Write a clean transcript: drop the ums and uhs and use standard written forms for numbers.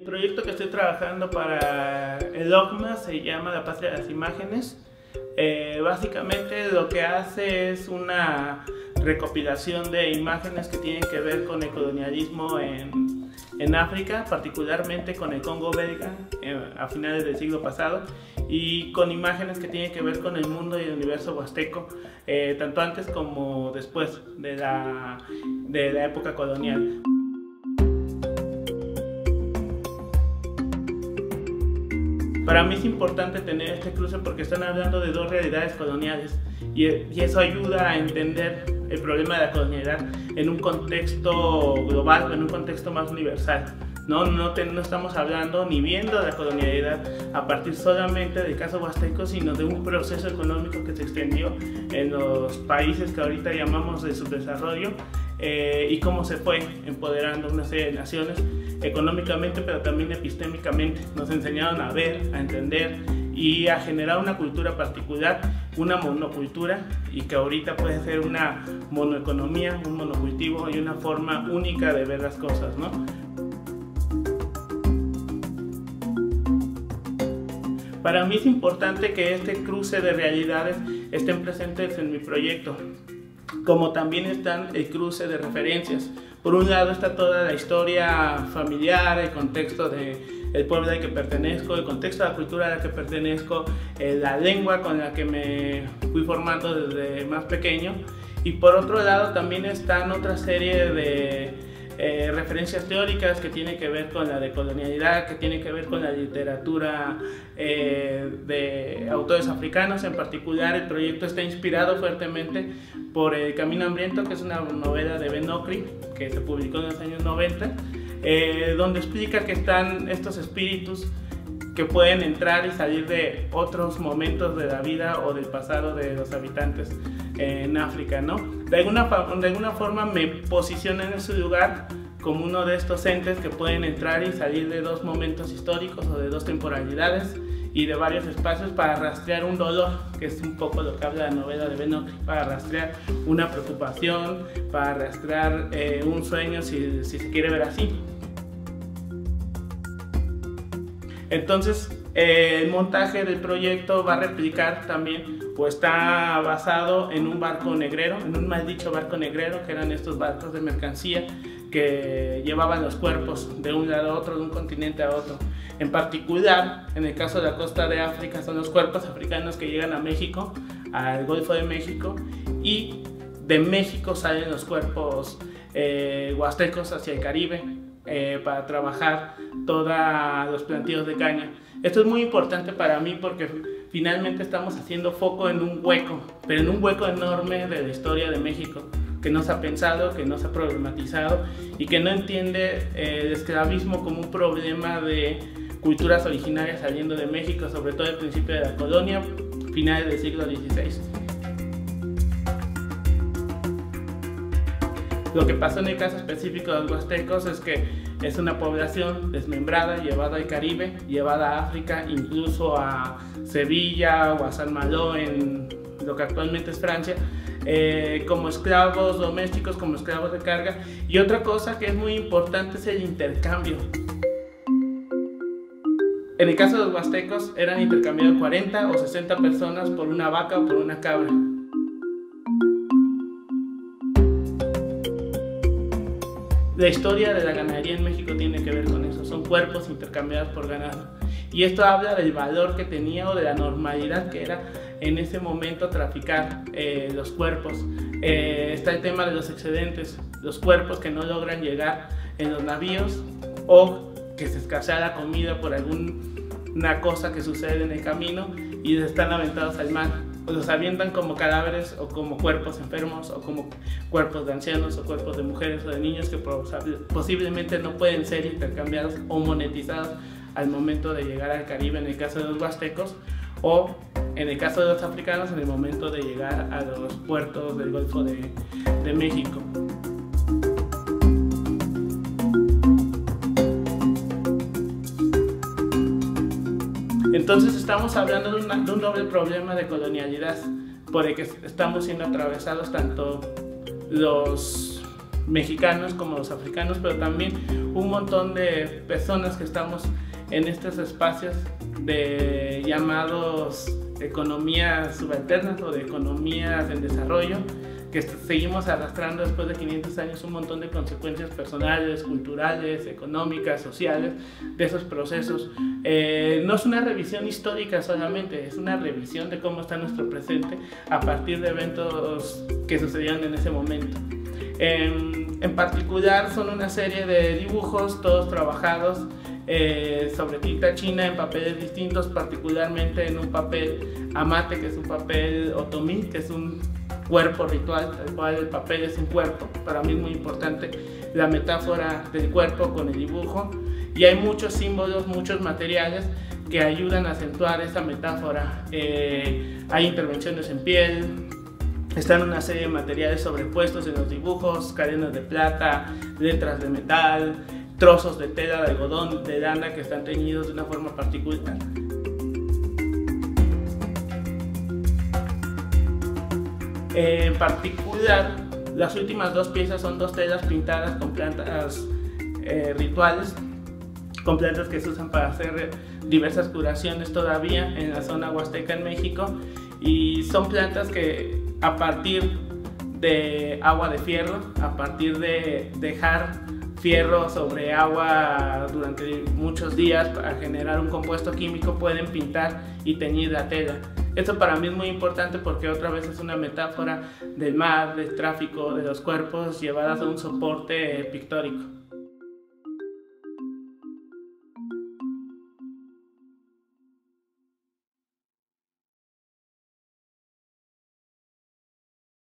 El proyecto que estoy trabajando para el OCMA se llama La Patria de las Imágenes. Básicamente lo que hace es una recopilación de imágenes que tienen que ver con el colonialismo en África, particularmente con el Congo belga a finales del siglo pasado, y con imágenes que tienen que ver con el mundo y el universo huasteco, tanto antes como después de la época colonial. Para mí es importante tener este cruce porque están hablando de dos realidades coloniales y eso ayuda a entender el problema de la colonialidad en un contexto global, en un contexto más universal. No estamos hablando ni viendo la colonialidad a partir solamente del caso huasteco, sino de un proceso económico que se extendió en los países que ahorita llamamos de subdesarrollo y cómo se fue empoderando una serie de naciones económicamente, pero también epistémicamente. Nos enseñaron a ver, a entender y a generar una cultura particular, una monocultura, y que ahorita puede ser una monoeconomía, un monocultivo y una forma única de ver las cosas, ¿no? Para mí es importante que este cruce de realidades estén presentes en mi proyecto, como también están el cruce de referencias. Por un lado está toda la historia familiar, el contexto del pueblo al que pertenezco, el contexto de la cultura a la que pertenezco, la lengua con la que me fui formando desde más pequeño, y por otro lado también están otra serie de referencias teóricas que tienen que ver con la decolonialidad, que tienen que ver con la literatura de autores africanos. En particular, el proyecto está inspirado fuertemente por El Camino Hambriento, que es una novela de Ben Okri que se publicó en los años 90, donde explica que están estos espíritus que pueden entrar y salir de otros momentos de la vida o del pasado de los habitantes en África, ¿no? De alguna forma me posiciono en ese lugar como uno de estos entes que pueden entrar y salir de dos momentos históricos o de dos temporalidades y de varios espacios para rastrear un dolor, que es un poco lo que habla la novela de Ben Okri, para rastrear una preocupación, para rastrear un sueño, si se quiere ver así. Entonces, el montaje del proyecto va a replicar también, o está basado en un barco negrero, en un mal dicho barco negrero, que eran estos barcos de mercancía que llevaban los cuerpos de un lado a otro, de un continente a otro. En particular, en el caso de la costa de África, son los cuerpos africanos que llegan a México, al Golfo de México, y de México salen los cuerpos huastecos hacia el Caribe, para trabajar todos los plantíos de caña. Esto es muy importante para mí porque finalmente estamos haciendo foco en un hueco, pero en un hueco enorme de la historia de México, que no se ha pensado, que no se ha problematizado y que no entiende el esclavismo como un problema de culturas originarias saliendo de México, sobre todo al principio de la colonia, finales del siglo XVI. Lo que pasó en el caso específico de los huastecos es que es una población desmembrada, llevada al Caribe, llevada a África, incluso a Sevilla o a San Malo, en lo que actualmente es Francia, como esclavos domésticos, como esclavos de carga. Y otra cosa que es muy importante es el intercambio. En el caso de los huastecos eran intercambiados 40 o 60 personas por una vaca o por una cabra. La historia de la ganadería en México tiene que ver con eso, son cuerpos intercambiados por ganado. Y esto habla del valor que tenía o de la normalidad que era en ese momento traficar los cuerpos. Está el tema de los excedentes, los cuerpos que no logran llegar en los navíos o que se escasea la comida por alguna cosa que sucede en el camino y están aventados al mar. Los avientan como cadáveres o como cuerpos enfermos o como cuerpos de ancianos o cuerpos de mujeres o de niños que posiblemente no pueden ser intercambiados o monetizados al momento de llegar al Caribe, en el caso de los huastecos, o en el caso de los africanos en el momento de llegar a los puertos del Golfo de México. Entonces estamos hablando de un doble problema de colonialidad por el que estamos siendo atravesados tanto los mexicanos como los africanos, pero también un montón de personas que estamos en estos espacios de llamados economías subalternas o de economías en desarrollo, que seguimos arrastrando después de 500 años un montón de consecuencias personales, culturales, económicas, sociales de esos procesos. No es una revisión histórica solamente, es una revisión de cómo está nuestro presente a partir de eventos que sucedieron en ese momento. En particular son una serie de dibujos, todos trabajados sobre tinta china en papeles distintos, particularmente en un papel amate, que es un papel otomí, que es un cuerpo ritual, el cual el papel es un cuerpo. Para mí es muy importante la metáfora del cuerpo con el dibujo, y hay muchos símbolos, muchos materiales que ayudan a acentuar esa metáfora. Hay intervenciones en piel, están una serie de materiales sobrepuestos en los dibujos, cadenas de plata, letras de metal, trozos de tela de algodón, de lana que están teñidos de una forma particular. En particular, las últimas dos piezas son dos telas pintadas con plantas rituales, con plantas que se usan para hacer diversas curaciones todavía en la zona huasteca en México, y son plantas que a partir de agua de fierro, a partir de dejar fierro sobre agua durante muchos días para generar un compuesto químico, pueden pintar y teñir la tela. Esto para mí es muy importante porque otra vez es una metáfora del mar, del tráfico, de los cuerpos llevadas a un soporte pictórico.